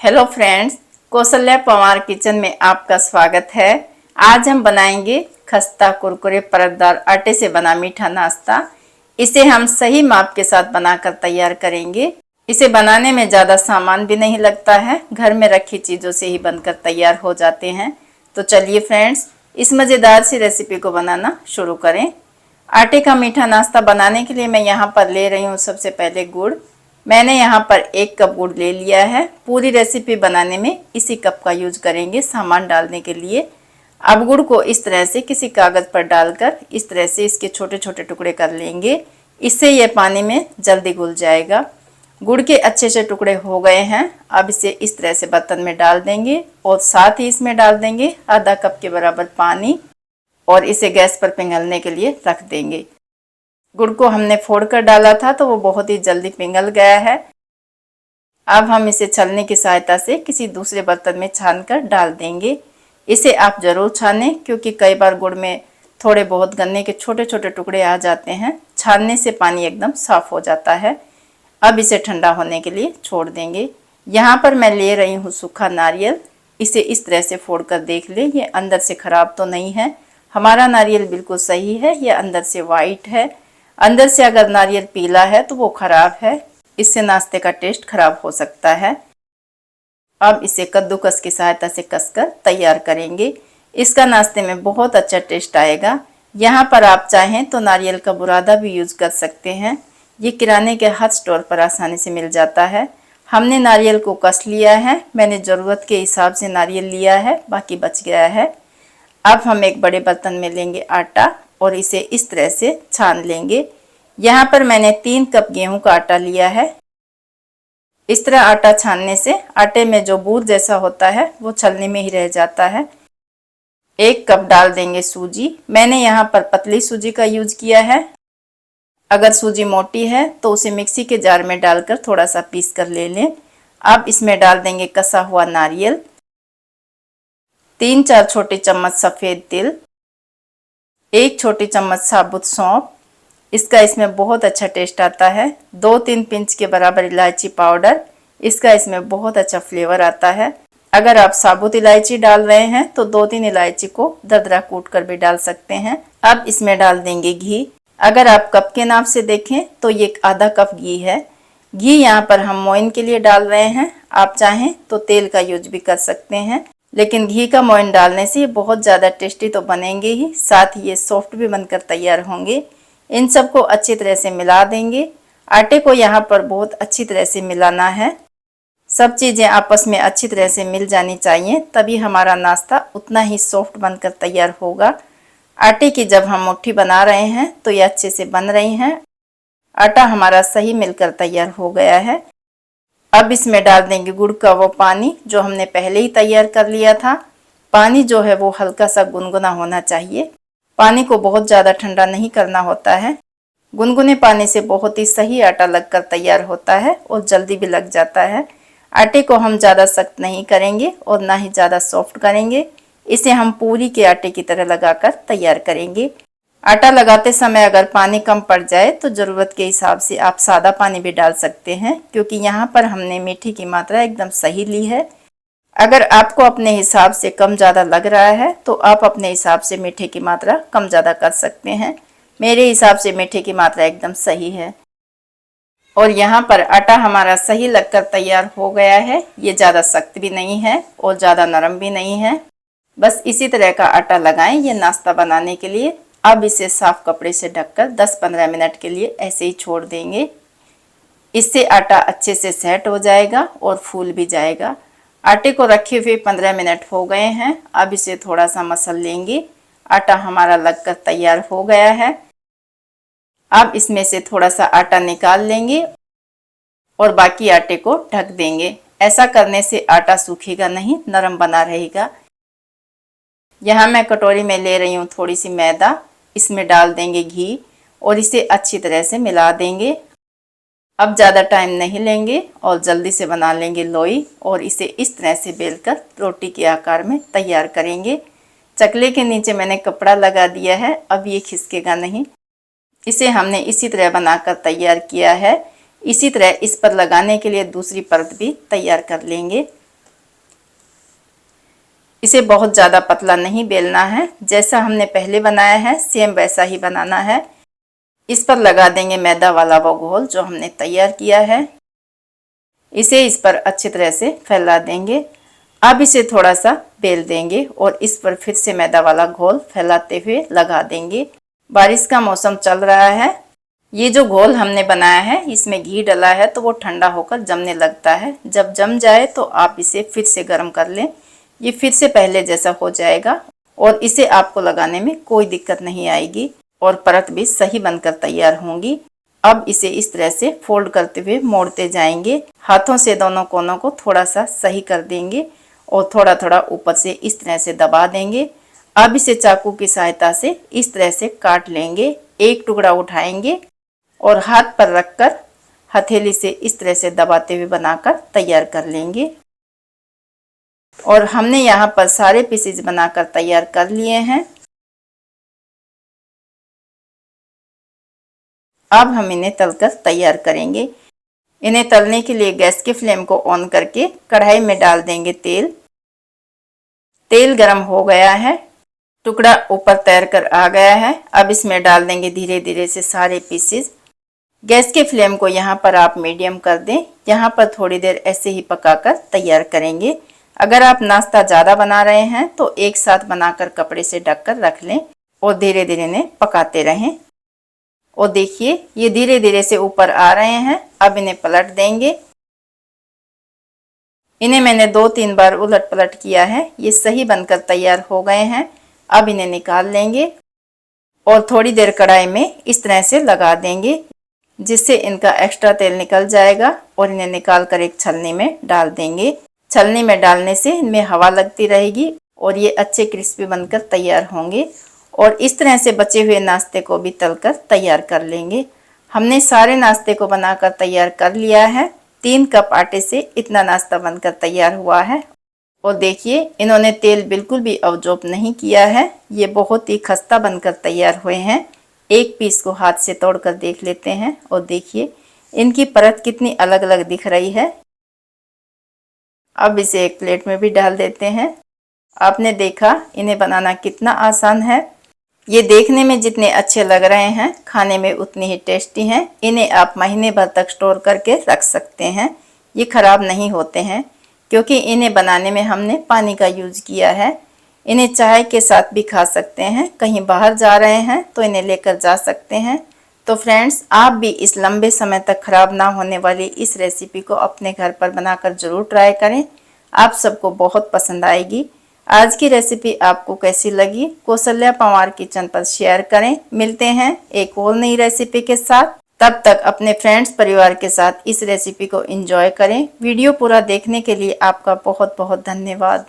Hello friends, Kaushalya Pawar kitchen में आपका स्वागत है। आज हम बनाएंगे खस्ता कुरकुरे परतदार आटे से बना मीठा नाश्ता। इसे हम सही माप के साथ बनाकर तैयार करेंगे। इसे बनाने में ज़्यादा सामान भी नहीं लगता है, घर में रखी चीज़ों से ही बनकर तैयार हो जाते हैं। तो चलिए फ्रेंड्स, इस मज़ेदार सी रेसिपी को बनाना शुरू करें। आटे का मीठा नाश्ता बनाने के लिए मैं यहाँ पर ले रही हूँ सबसे पहले गुड़। मैंने यहाँ पर 1 कप गुड़ ले लिया है। पूरी रेसिपी बनाने में इसी कप का यूज करेंगे सामान डालने के लिए। अब गुड़ को इस तरह से किसी कागज़ पर डालकर इस तरह से इसके छोटे छोटे टुकड़े कर लेंगे। इससे यह पानी में जल्दी घुल जाएगा। गुड़ के अच्छे से टुकड़े हो गए हैं। अब इसे इस तरह से बर्तन में डाल देंगे और साथ ही इसमें डाल देंगे आधा कप के बराबर पानी और इसे गैस पर पिघलने के लिए रख देंगे। गुड़ को हमने फोड़कर डाला था तो वो बहुत ही जल्दी पिघल गया है। अब हम इसे छलनी की सहायता से किसी दूसरे बर्तन में छानकर डाल देंगे। इसे आप जरूर छानें क्योंकि कई बार गुड़ में थोड़े बहुत गन्ने के छोटे छोटे टुकड़े आ जाते हैं। छानने से पानी एकदम साफ हो जाता है। अब इसे ठंडा होने के लिए छोड़ देंगे। यहाँ पर मैं ले रही हूँ सूखा नारियल। इसे इस तरह से फोड़कर देख ले, ये अंदर से खराब तो नहीं है। हमारा नारियल बिल्कुल सही है, ये अंदर से वाइट है। अंदर से अगर नारियल पीला है तो वो खराब है, इससे नाश्ते का टेस्ट खराब हो सकता है। अब इसे कद्दूकस की सहायता से कसकर तैयार करेंगे। इसका नाश्ते में बहुत अच्छा टेस्ट आएगा। यहाँ पर आप चाहें तो नारियल का बुरादा भी यूज कर सकते हैं। ये किराने के हर स्टोर पर आसानी से मिल जाता है। हमने नारियल को कस लिया है। मैंने ज़रूरत के हिसाब से नारियल लिया है, बाकी बच गया है। अब हम एक बड़े बर्तन में लेंगे आटा और इसे इस तरह से छान लेंगे। यहाँ पर मैंने 3 कप गेहूं का आटा लिया है। इस तरह आटा छानने से आटे में जो बूर जैसा होता है वो छलनी में ही रह जाता है। 1 कप डाल देंगे सूजी। मैंने यहाँ पर पतली सूजी का यूज किया है। अगर सूजी मोटी है तो उसे मिक्सी के जार में डालकर थोड़ा सा पीस कर ले लें। अब इसमें डाल देंगे कसा हुआ नारियल, 3-4 छोटे चम्मच सफ़ेद तिल, 1 छोटी चम्मच साबुत सौंफ, इसका इसमें बहुत अच्छा टेस्ट आता है। 2-3 पिंच के बराबर इलायची पाउडर, इसका इसमें बहुत अच्छा फ्लेवर आता है। अगर आप साबुत इलायची डाल रहे हैं तो 2-3 इलायची को दरदरा कूट कर भी डाल सकते हैं। अब इसमें डाल देंगे घी। अगर आप कप के नाप से देखें तो ये आधा कप घी है। घी यहाँ पर हम मोइन के लिए डाल रहे हैं। आप चाहें तो तेल का यूज भी कर सकते हैं, लेकिन घी का मोइन डालने से ये बहुत ज़्यादा टेस्टी तो बनेंगे ही, साथ ही ये सॉफ्ट भी बनकर तैयार होंगे। इन सबको अच्छी तरह से मिला देंगे। आटे को यहाँ पर बहुत अच्छी तरह से मिलाना है। सब चीज़ें आपस में अच्छी तरह से मिल जानी चाहिए, तभी हमारा नाश्ता उतना ही सॉफ्ट बनकर तैयार होगा। आटे की जब हम मुट्ठी बना रहे हैं तो ये अच्छे से बन रही हैं। आटा हमारा सही मिलकर तैयार हो गया है। अब इसमें डाल देंगे गुड़ का वो पानी जो हमने पहले ही तैयार कर लिया था। पानी जो है वो हल्का सा गुनगुना होना चाहिए। पानी को बहुत ज़्यादा ठंडा नहीं करना होता है। गुनगुने पानी से बहुत ही सही आटा लगकर तैयार होता है और जल्दी भी लग जाता है। आटे को हम ज़्यादा सख्त नहीं करेंगे और ना ही ज़्यादा सॉफ्ट करेंगे। इसे हम पूरी के आटे की तरह लगाकर तैयार करेंगे। आटा लगाते समय अगर पानी कम पड़ जाए तो ज़रूरत के हिसाब से आप सादा पानी भी डाल सकते हैं, क्योंकि यहाँ पर हमने मीठी की मात्रा एकदम सही ली है। अगर आपको अपने हिसाब से कम ज़्यादा लग रहा है तो आप अपने हिसाब से मीठे की मात्रा कम ज़्यादा कर सकते हैं। मेरे हिसाब से मीठे की मात्रा एकदम सही है। और यहाँ पर आटा हमारा सही लगकर तैयार हो गया है। ये ज़्यादा सख्त भी नहीं है और ज़्यादा नरम भी नहीं है। बस इसी तरह का आटा लगाएं ये नाश्ता बनाने के लिए। अब इसे साफ कपड़े से ढककर 10-15 मिनट के लिए ऐसे ही छोड़ देंगे। इससे आटा अच्छे से सेट हो जाएगा और फूल भी जाएगा। आटे को रखे हुए 15 मिनट हो गए हैं। अब इसे थोड़ा सा मसल लेंगे। आटा हमारा लगकर तैयार हो गया है। अब इसमें से थोड़ा सा आटा निकाल लेंगे और बाकी आटे को ढक देंगे। ऐसा करने से आटा सूखेगा नहीं, नरम बना रहेगा। यहाँ मैं कटोरी में ले रही हूँ थोड़ी सी मैदा। इसमें डाल देंगे घी और इसे अच्छी तरह से मिला देंगे। अब ज़्यादा टाइम नहीं लेंगे और जल्दी से बना लेंगे लोई और इसे इस तरह से बेलकर रोटी के आकार में तैयार करेंगे। चकले के नीचे मैंने कपड़ा लगा दिया है, अब ये खिसकेगा नहीं। इसे हमने इसी तरह बनाकर तैयार किया है। इसी तरह इस पर लगाने के लिए दूसरी परत भी तैयार कर लेंगे। इसे बहुत ज़्यादा पतला नहीं बेलना है, जैसा हमने पहले बनाया है सेम वैसा ही बनाना है। इस पर लगा देंगे मैदा वाला वो घोल जो हमने तैयार किया है। इसे इस पर अच्छी तरह से फैला देंगे। अब इसे थोड़ा सा बेल देंगे और इस पर फिर से मैदा वाला घोल फैलाते हुए लगा देंगे। बारिश का मौसम चल रहा है। ये जो घोल हमने बनाया है इसमें घी डला है तो वो ठंडा होकर जमने लगता है। जब जम जाए तो आप इसे फिर से गर्म कर लें। ये फिर से पहले जैसा हो जाएगा और इसे आपको लगाने में कोई दिक्कत नहीं आएगी और परत भी सही बनकर तैयार होंगी। अब इसे इस तरह से फोल्ड करते हुए मोड़ते जाएंगे। हाथों से दोनों कोनों को थोड़ा सा सही कर देंगे और थोड़ा थोड़ा ऊपर से इस तरह से दबा देंगे। अब इसे चाकू की सहायता से इस तरह से काट लेंगे। एक टुकड़ा उठाएंगे और हाथ पर रखकर हथेली से इस तरह से दबाते हुए बनाकर तैयार कर लेंगे। और हमने यहाँ पर सारे पीसेज बनाकर तैयार कर लिए हैं। अब हम इन्हें तलकर तैयार करेंगे। इन्हें तलने के लिए गैस के फ्लेम को ऑन करके कढ़ाई में डाल देंगे तेल। तेल गरम हो गया है, टुकड़ा ऊपर तैर कर आ गया है। अब इसमें डाल देंगे धीरे धीरे से सारे पीसेस। गैस के फ्लेम को यहाँ पर आप मीडियम कर दें। यहाँ पर थोड़ी देर ऐसे ही पकाकर तैयार करेंगे। अगर आप नाश्ता ज़्यादा बना रहे हैं तो एक साथ बनाकर कपड़े से ढककर रख लें और धीरे धीरे इन्हें पकाते रहें। और देखिए ये धीरे धीरे से ऊपर आ रहे हैं। अब इन्हें पलट देंगे। इन्हें मैंने 2-3 बार उलट पलट किया है। ये सही बनकर तैयार हो गए हैं। अब इन्हें निकाल लेंगे और थोड़ी देर कढ़ाई में इस तरह से लगा देंगे जिससे इनका एक्स्ट्रा तेल निकल जाएगा। और इन्हें निकाल कर एक छलनी में डाल देंगे। छलनी में डालने से इनमें हवा लगती रहेगी और ये अच्छे क्रिस्पी बनकर तैयार होंगे। और इस तरह से बचे हुए नाश्ते को भी तलकर तैयार कर लेंगे। हमने सारे नाश्ते को बनाकर तैयार कर लिया है। 3 कप आटे से इतना नाश्ता बनकर तैयार हुआ है। और देखिए इन्होंने तेल बिल्कुल भी अवजोप नहीं किया है। ये बहुत ही खस्ता बनकर तैयार हुए हैं। एक पीस को हाथ से तोड़कर देख लेते हैं और देखिए इनकी परत कितनी अलग अलग दिख रही है। अब इसे एक प्लेट में भी डाल देते हैं। आपने देखा इन्हें बनाना कितना आसान है। ये देखने में जितने अच्छे लग रहे हैं खाने में उतने ही टेस्टी हैं। इन्हें आप महीने भर तक स्टोर करके रख सकते हैं। ये खराब नहीं होते हैं क्योंकि इन्हें बनाने में हमने पानी का यूज किया है। इन्हें चाय के साथ भी खा सकते हैं। कहीं बाहर जा रहे हैं तो इन्हें लेकर जा सकते हैं। तो फ्रेंड्स आप भी इस लंबे समय तक खराब ना होने वाली इस रेसिपी को अपने घर पर बनाकर ज़रूर ट्राई करें। आप सबको बहुत पसंद आएगी। आज की रेसिपी आपको कैसी लगी कौशल्या पंवार किचन पर शेयर करें। मिलते हैं एक और नई रेसिपी के साथ। तब तक अपने फ्रेंड्स परिवार के साथ इस रेसिपी को एंजॉय करें। वीडियो पूरा देखने के लिए आपका बहुत बहुत धन्यवाद।